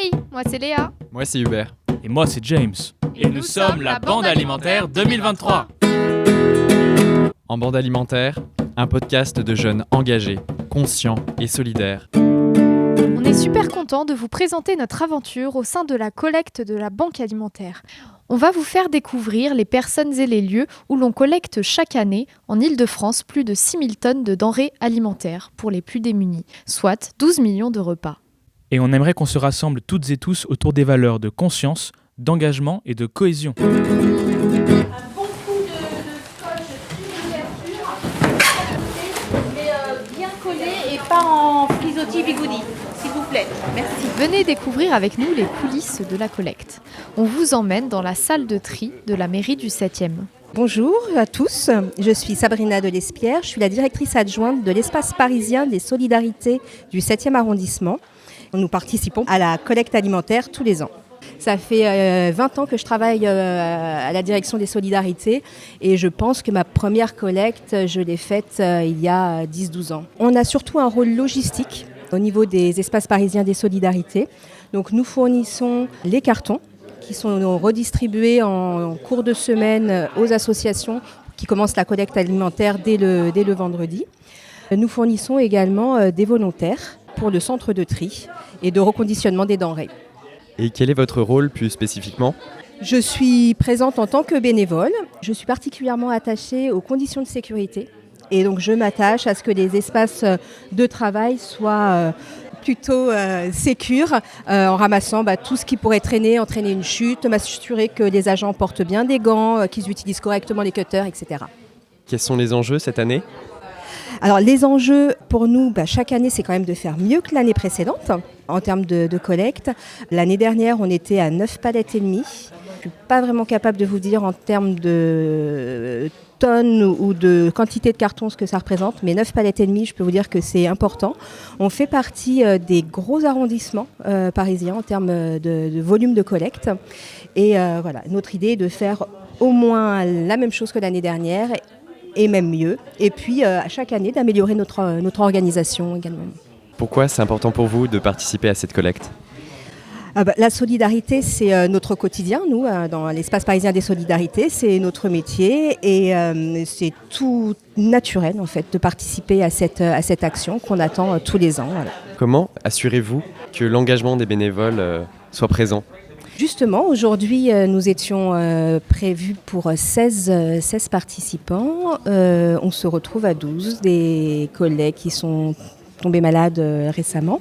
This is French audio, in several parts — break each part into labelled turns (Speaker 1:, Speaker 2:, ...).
Speaker 1: Hey, moi c'est Léa.
Speaker 2: Moi c'est Hubert.
Speaker 3: Et moi c'est James.
Speaker 1: Et nous sommes la Bande Alimentaire 2023.
Speaker 2: En Bande Alimentaire, un podcast de jeunes engagés, conscients et solidaires.
Speaker 1: On est super content de vous présenter notre aventure au sein de la collecte de la Banque Alimentaire. On va vous faire découvrir les personnes et les lieux où l'on collecte chaque année en Île-de-France plus de 6000 tonnes de denrées alimentaires pour les plus démunis, soit 12 millions de repas.
Speaker 3: Et on aimerait qu'on se rassemble toutes et tous autour des valeurs de conscience, d'engagement et de cohésion.
Speaker 4: Un bon coup de scotch sur l'ouverture, mais bien collé et pas en frisottis bigoudi, s'il vous plaît. Merci.
Speaker 1: Venez découvrir avec nous les coulisses de la collecte. On vous emmène dans la salle de tri de la mairie du 7e.
Speaker 5: Bonjour à tous, je suis Sabrina Delespierre, je suis la directrice adjointe de l'espace parisien des solidarités du 7e arrondissement. Nous participons à la collecte alimentaire tous les ans. Ça fait 20 ans que je travaille à la direction des solidarités et je pense que ma première collecte, je l'ai faite il y a 10-12 ans. On a surtout un rôle logistique au niveau des espaces parisiens des solidarités. Donc nous fournissons les cartons qui sont redistribués en cours de semaine aux associations qui commencent la collecte alimentaire dès le vendredi. Nous fournissons également des volontaires pour le centre de tri et de reconditionnement des denrées.
Speaker 2: Et quel est votre rôle plus spécifiquement ?
Speaker 5: Je suis présente en tant que bénévole. Je suis particulièrement attachée aux conditions de sécurité. Et donc je m'attache à ce que les espaces de travail soient plutôt sécures, en ramassant tout ce qui pourrait entraîner une chute, m'assurer que les agents portent bien des gants, qu'ils utilisent correctement les cutters, etc.
Speaker 2: Quels sont les enjeux cette année ?
Speaker 5: Alors les enjeux pour nous, chaque année, c'est quand même de faire mieux que l'année précédente en termes de collecte. L'année dernière, on était à 9 palettes et demie. Je ne suis pas vraiment capable de vous dire en termes de tonnes ou de quantité de cartons ce que ça représente, mais 9 palettes et demie, je peux vous dire que c'est important. On fait partie des gros arrondissements parisiens en termes de volume de collecte. Et voilà, notre idée est de faire au moins la même chose que l'année dernière et même mieux. Et puis, à chaque année, d'améliorer notre organisation également.
Speaker 2: Pourquoi c'est important pour vous de participer à cette collecte ?
Speaker 5: La solidarité, c'est notre quotidien, nous, dans l'espace parisien des solidarités. C'est notre métier et c'est tout naturel, en fait, de participer à cette action qu'on attend tous les ans. Voilà.
Speaker 2: Comment assurez-vous que l'engagement des bénévoles soit présent ?
Speaker 5: Justement, aujourd'hui, nous étions prévus pour 16 participants. On se retrouve à 12, des collègues qui sont tombés malades récemment.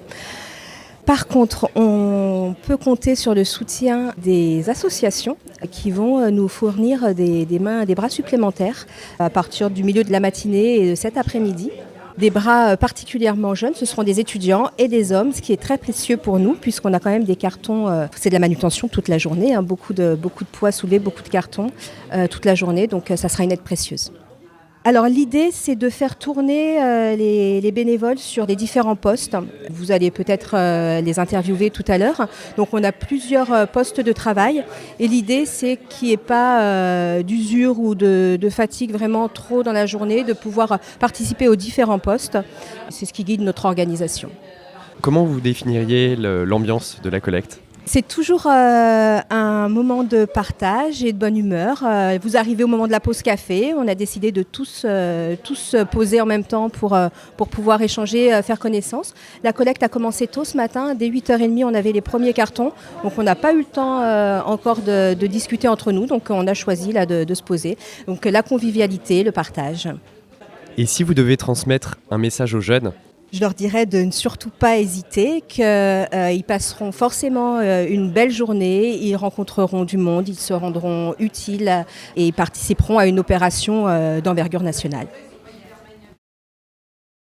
Speaker 5: Par contre, on peut compter sur le soutien des associations qui vont nous fournir des bras supplémentaires à partir du milieu de la matinée et de cet après-midi. Des bras particulièrement jeunes, ce seront des étudiants et des hommes, ce qui est très précieux pour nous puisqu'on a quand même des cartons, c'est de la manutention toute la journée, beaucoup de poids soulevés, beaucoup de cartons toute la journée, donc ça sera une aide précieuse. Alors l'idée, c'est de faire tourner les bénévoles sur les différents postes. Vous allez peut-être les interviewer tout à l'heure. Donc on a plusieurs postes de travail et l'idée, c'est qu'il n'y ait pas d'usure ou de fatigue vraiment trop dans la journée, de pouvoir participer aux différents postes. C'est ce qui guide notre organisation.
Speaker 2: Comment vous définiriez l'ambiance de la collecte ?
Speaker 5: C'est toujours un moment de partage et de bonne humeur. Vous arrivez au moment de la pause café. On a décidé de tous poser en même temps pour pouvoir échanger, faire connaissance. La collecte a commencé tôt ce matin. Dès 8h30, on avait les premiers cartons. Donc on n'a pas eu le temps encore de discuter entre nous. Donc on a choisi là, de se poser. Donc la convivialité, le partage.
Speaker 2: Et si vous devez transmettre un message aux jeunes ?
Speaker 5: Je leur dirais de ne surtout pas hésiter, qu'ils passeront forcément une belle journée, ils rencontreront du monde, ils se rendront utiles et ils participeront à une opération d'envergure nationale.